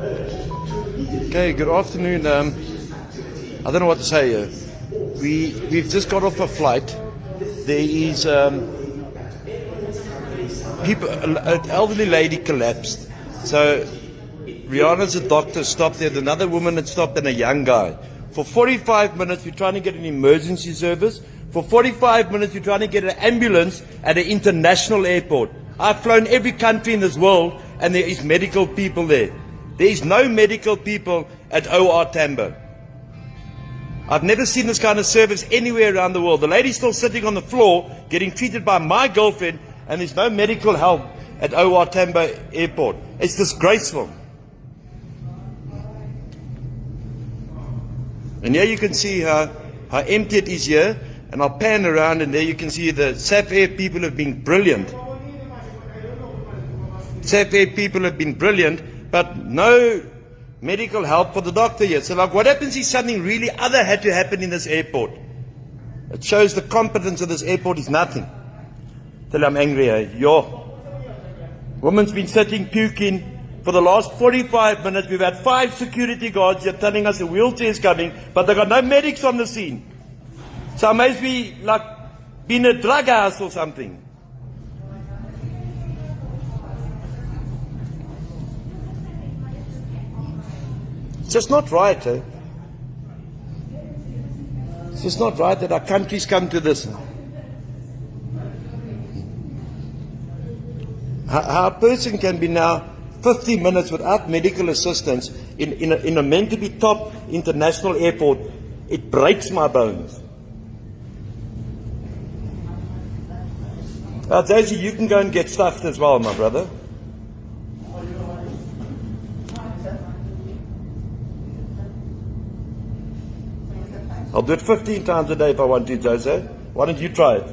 Okay, good afternoon. I don't know what to say here. We've just got off a flight. There is people. An elderly lady collapsed. So Riana's a doctor stopped there. Another woman had stopped, and a young guy. For 45 minutes, we're trying to get an emergency service. For 45 minutes, we're trying to get an ambulance at an international airport. I've flown every country in this world, and there is medical people there. There is no medical people at OR Tambo. I've never seen this kind of service anywhere around the world. The lady's still sitting on the floor, getting treated by my girlfriend, and there's no medical help at OR Tambo Airport. It's disgraceful. And here you can see how empty it is here. And I'll pan around, and there you can see the SAFAIR people have been brilliant. SAFAIR people have been brilliant, but no medical help for the doctor yet. So like, what happens if something really other had to happen in this airport? It shows the competence of this airport is nothing. Till I'm angry, eh? Yo. Woman's been sitting puking for the last 45 minutes. We've had 5 security guards here telling us a wheelchair is coming, but they've got no medics on the scene. So I must be like being a drug house or something. It's just not right, eh? It's just not right that our countries come to this. How a person can be now 50 minutes without medical assistance in a meant to be top international airport, it breaks my bones. Daisy, you can go and get stuffed as well, my brother. I'll do it 15 times a day if I want to, Jose. Why don't you try it?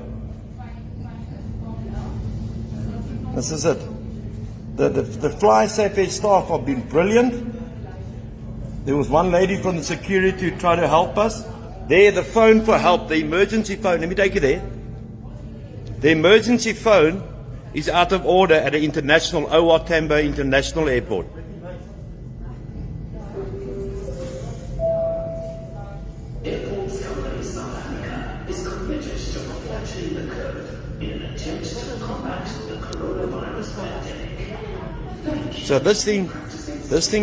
This is it. The Fly SAFAIR staff have been brilliant. There was one lady from the security who tried to help us. There, the phone for help, the emergency phone. Let me take you there. The emergency phone is out of order at an international OR Tambo International Airport. Airports Company South Africa is committed to flattening the curve in an attempt to combat the coronavirus pandemic. Thank you. So this thing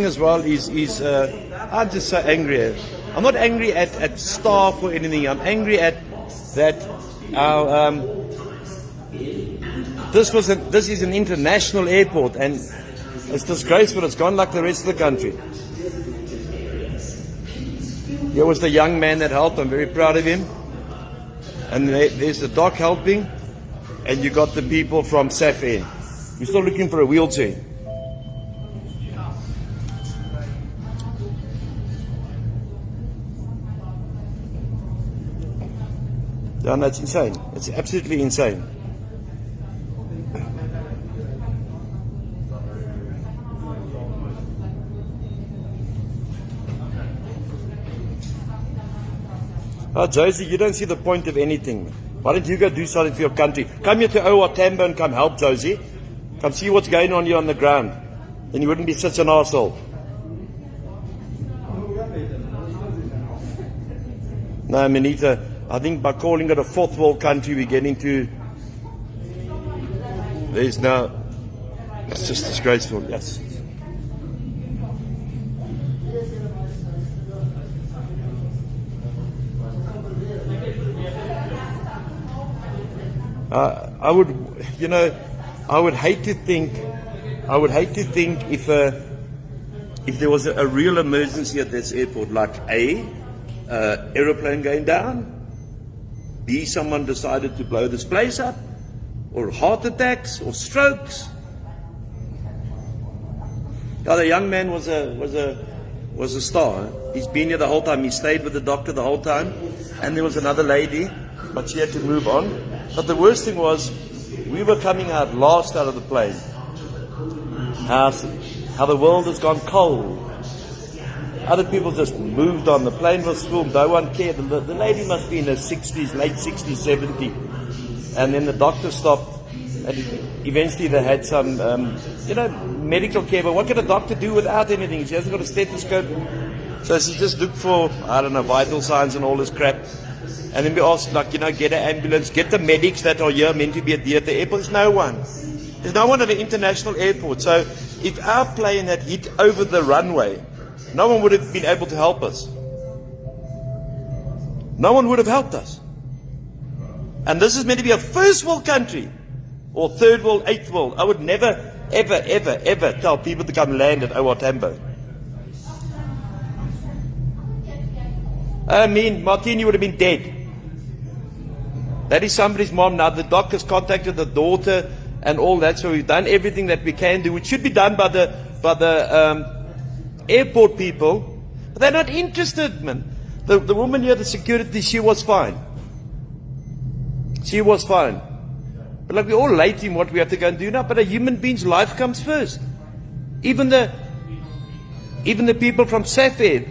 as well is I'm just so angry. I'm not angry at staff or anything. I'm angry at that our this is an international airport, and it's disgraceful. It's gone like the rest of the country. Here was the young man that helped. I'm very proud of him. And there's the doc helping, and you got the people from SAFAIR. We're still looking for a wheelchair. Yeah, that's insane. It's absolutely insane. Josie, you don't see the point of anything. Why don't you go do something for your country? Come here to OR Tambo and come help, Josie. Come see what's going on here on the ground. Then you wouldn't be such an arsehole. No, Manita, I think by calling it a fourth world country, we're getting to... There's no... It's just disgraceful, yes. I would hate to think if there was a real emergency at this airport, like A, aeroplane going down, B, someone decided to blow this place up, or heart attacks, or strokes. Yeah, the young man was a star. He's been here the whole time. He stayed with the doctor the whole time, and there was another lady, but she had to move on. But the worst thing was, we were coming out last out of the plane. How the world has gone cold. Other people just moved on. The plane was full. No one cared. The lady must be in her 60s, late 60s, 70s. And then the doctor stopped, And eventually they had some, medical care. But what can a doctor do without anything? She hasn't got a stethoscope. So she just looked for, vital signs and all this crap. And then we asked, get an ambulance, get the medics that are here meant to be at the airport. There's no one. There's no one at the international airport. So if our plane had hit over the runway, no one would have been able to help us. No one would have helped us. And this is meant to be a first world country, or third world, eighth world. I would never, ever, ever, ever tell people to come land at OR Tambo. Martini would have been dead. That is somebody's mom now. The doctors contacted the daughter and all that. So we've done everything that we can do. It should be done by the airport people. But they're not interested, man. The woman here, the security, she was fine. She was fine. But we're all late in what we have to go and do now. But a human being's life comes first. Even the people from SAFAIR,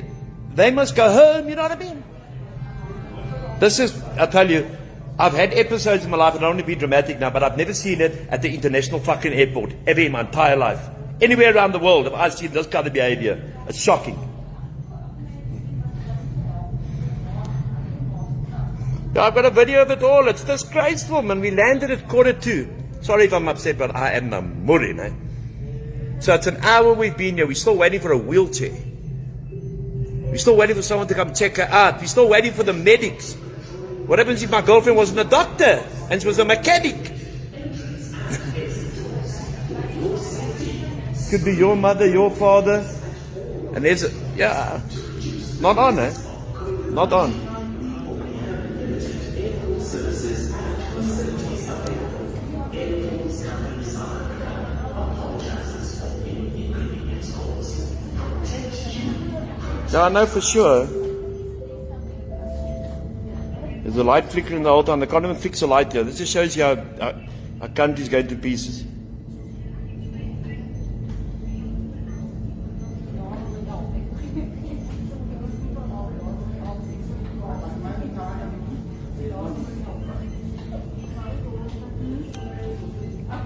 they must go home, you know what I mean? I tell you, I've had episodes in my life, I don't want to be dramatic now, but I've never seen it at the international fucking airport, ever in my entire life. Anywhere around the world, have I seen this kind of behavior? It's shocking. I've got a video of it all. It's disgraceful, man. We landed at 1:45. Sorry if I'm upset, but I am a murin, eh? So it's an hour we've been here. We're still waiting for a wheelchair. We're still waiting for someone to come check her out. We're still waiting for the medics. What happens if my girlfriend wasn't a doctor and she was a mechanic? Could be your mother, your father. And there's not on, eh? Not on. Now I know for sure there's a light flickering the whole time. They can't even fix a light here. This just shows you how our country's going to pieces.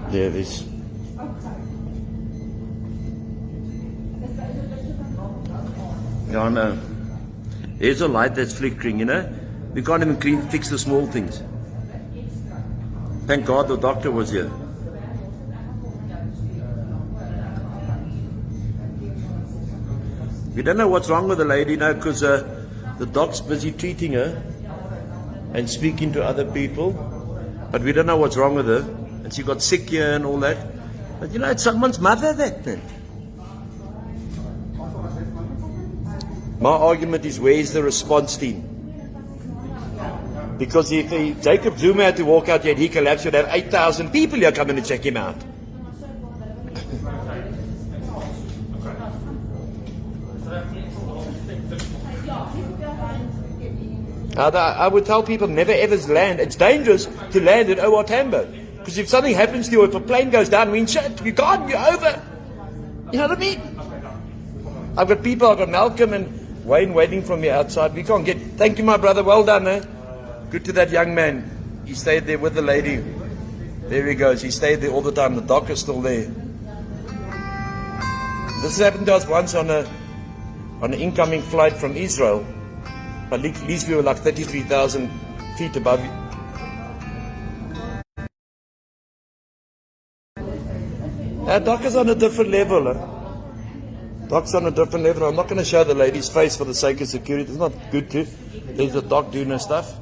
There it is. Yeah, I know. There's a light that's flickering, We can't even fix the small things. Thank God the doctor was here. We don't know what's wrong with the lady now because the doc's busy treating her and speaking to other people. But we don't know what's wrong with her. And she got sick here and all that. But it's someone's mother, that thing. My argument is, where's the response team? Because if Jacob Zuma had to walk out here and he collapsed, you'd have 8,000 people here coming to check him out. I would tell people never ever land. It's dangerous to land at OR Tambo. Because if something happens to you, if a plane goes down, you're over. You know what I mean? I've got Malcolm and Wayne waiting for me outside. We can't get. Thank you, my brother. Well done, eh? Good to that young man. He stayed there with the lady. There he goes. He stayed there all the time. The doc is still there. This happened to us once on an incoming flight from Israel. At least we were 33,000 feet above. Doc is on a different level. Doc's on a different level. I'm not going to show the lady's face for the sake of security. It's not good to. There's a doc doing her stuff.